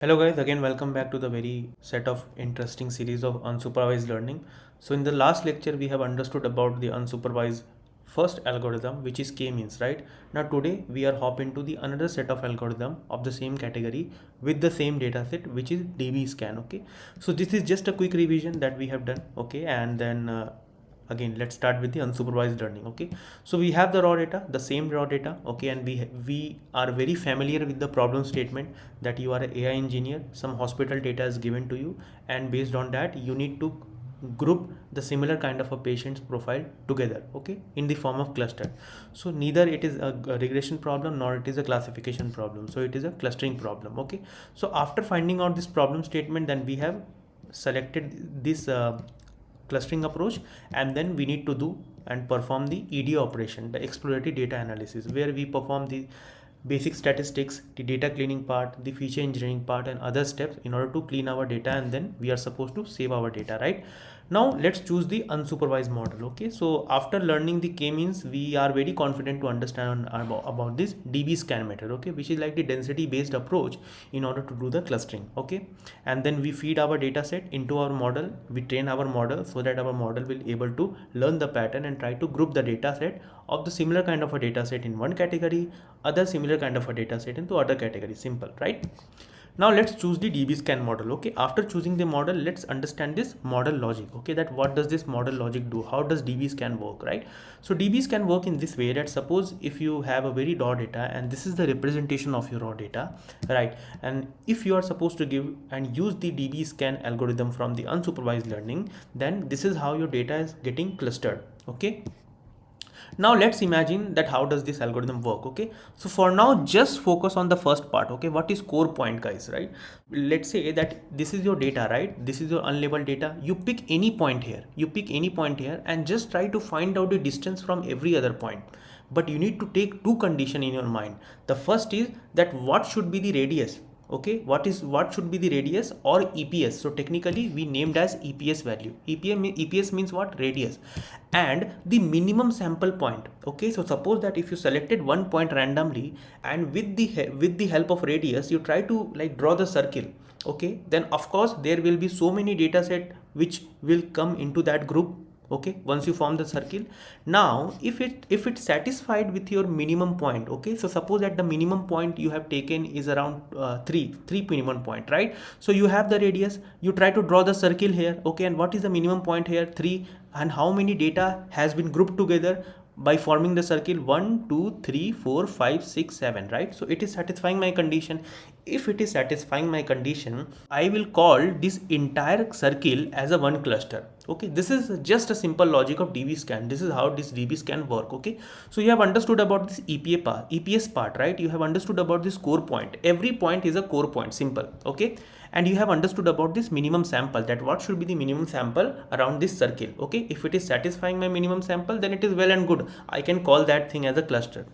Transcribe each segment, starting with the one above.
Hello guys, again welcome back to the very set of interesting series of unsupervised learning. So in the last lecture we have understood about the unsupervised first algorithm, which is k-means, right? Now today we are hop into the another set of algorithm of the same category with the same data set, which is DBSCAN. Okay, so this is just a quick revision that we have done. Okay, and then again let's start with the unsupervised learning. Okay, so we have the raw data, the same raw data. Okay, and we are very familiar with the problem statement that you are an AI engineer, some hospital data is given to you, and based on that you need to group the similar kind of a patient's profile together, okay, in the form of cluster. So neither it is a regression problem nor it is a classification problem, so it is a clustering problem. Okay, so after finding out this problem statement, then we have selected this clustering approach, and then we need to do and perform the EDA operation, the exploratory data analysis, where we perform the basic statistics, the data cleaning part, the feature engineering part, and other steps in order to clean our data, and then we are supposed to save our data, right? Now let's choose the unsupervised model. Okay, so after learning the k-means, we are very confident to understand about this DBSCAN method, okay, which is like the density based approach in order to do the clustering. Okay, and then we feed our data set into our model, we train our model so that our model will able to learn the pattern and try to group the data set of the similar kind of a data set in one category, other similar kind of a data set into other category. Simple, right? Now let's choose the DBSCAN model. Okay, after choosing the model, let's understand this model logic. Okay, that what does this model logic do? How does DBSCAN work, right? So DBSCAN work in this way, that suppose if you have a very raw data and this is the representation of your raw data, right? And if you are supposed to give and use the DBSCAN algorithm from the unsupervised learning, then this is how your data is getting clustered. Okay, now let's imagine that how does this algorithm work. Okay, so for now just focus on the first part. Okay, what is core point, guys, right? Let's say that this is your data, right? This is your unlabeled data. You pick any point here, and just try to find out the distance from every other point. But you need to take two conditions in your mind. The first is that what should be the radius. Okay, what should be the radius or EPS. So technically we named as EPS value. EPS means what? Radius. And the minimum sample point. Okay, so suppose that if you selected one point randomly, and with the help of radius you try to like draw the circle, okay, then of course there will be so many data set which will come into that group. Okay, once you form the circle, now if it's satisfied with your minimum point, okay, so suppose that the minimum point you have taken is around three minimum point, right? So you have the radius, you try to draw the circle here. Okay, and what is the minimum point here? 3. And how many data has been grouped together by forming the circle? 1 2 3 4 5 6 7, right? So it is satisfying my condition. If it is satisfying my condition, I will call this entire circle as a one cluster. Okay, this is just a simple logic of DBSCAN. This is how this DBSCAN work. Okay, so you have understood about this EPS part, right? You have understood about this core point. Every point is a core point, simple. Okay, and you have understood about this minimum sample, that what should be the minimum sample around this circle. Okay, if it is satisfying my minimum sample, then it is well and good. I can call that thing as a cluster.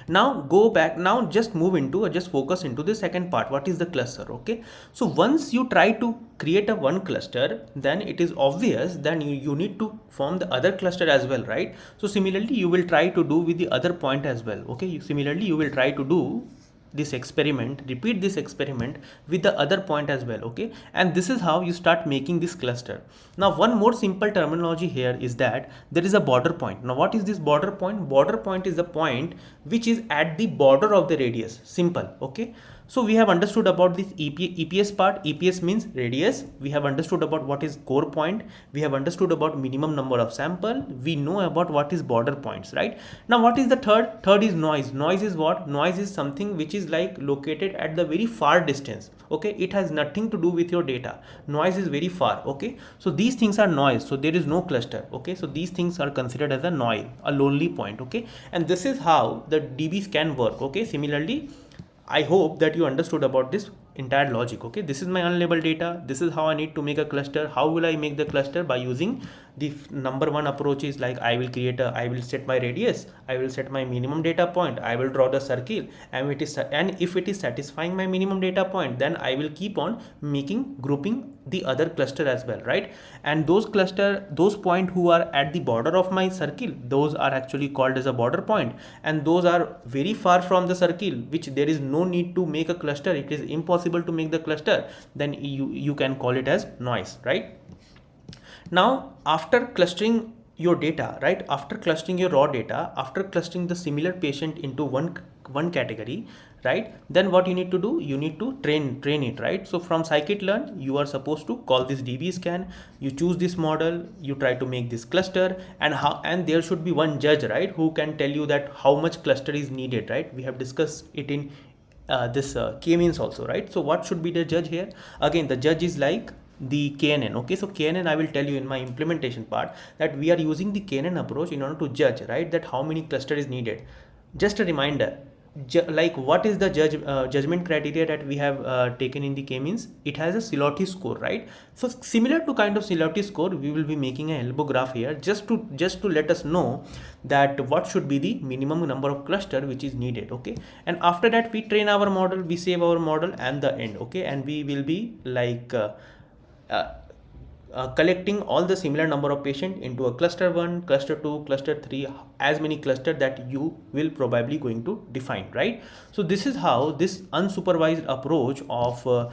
Now go back, now just move into just focus into the second part. What is the cluster? Okay, so once you try to create a one cluster, then it is obvious then you need to form the other cluster as well, right? So similarly you will try to do with the other point as well. Okay, similarly you will try to do this experiment, repeat this experiment with the other point as well. Okay, and this is how you start making this cluster. Now one more simple terminology here is that there is a border point. Now what is this border point? Border point is the point which is at the border of the radius. Simple. Okay, so we have understood about this EPS part. EPS means radius. We have understood about what is core point. We have understood about minimum number of sample. We know about what is border points, right? Now what is the third? Third is noise. Noise is what? Noise is something which is like located at the very far distance. Okay, it has nothing to do with your data. Noise is very far. Okay, so these things are noise, so there is no cluster. Okay, so these things are considered as a noise, a lonely point. Okay, and this is how the DBSCAN work. Okay, similarly I hope that you understood about this entire logic. Okay, this is my unlabeled data. This is how I need to make a cluster. How will I make the cluster? By using The number one approach is like I will set my radius, I will set my minimum data point, I will draw the circle, and if it is satisfying my minimum data point, then I will keep on grouping the other cluster as well, right? And those point who are at the border of my circle, those are actually called as a border point, and those are very far from the circle, which there is no need to make a cluster, it is impossible to make the cluster, then you can call it as noise, right? Now after clustering your data, right, after clustering your raw data, after clustering the similar patient into one category, right, then what you need to do, you need to train it, right? So from scikit-learn you are supposed to call this DBSCAN, you choose this model, you try to make this cluster, and there should be one judge, right, who can tell you that how much cluster is needed, right? We have discussed it in this k-means also, right? So what should be the judge here? Again, the judge is like the KNN. Okay, so KNN, I will tell you in my implementation part that we are using the KNN approach in order to judge, right, that how many cluster is needed. Just a reminder, like what is the judgment criteria that we have taken in the k-means? It has a Silotti score, right? So similar to kind of Silotti score, we will be making an elbow graph here just to let us know that what should be the minimum number of cluster which is needed. Okay, and after that we train our model, we save our model and the end. Okay, and we will be like collecting all the similar number of patient into a cluster 1, cluster 2, cluster 3, as many cluster that you will probably going to define, right? So this is how this unsupervised approach of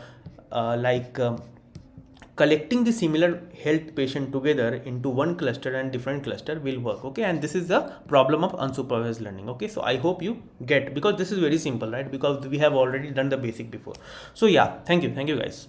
collecting the similar health patient together into one cluster and different cluster will work. Okay, and this is the problem of unsupervised learning. Okay, so I hope you get, because this is very simple, right, because we have already done the basic before. So yeah, thank you guys.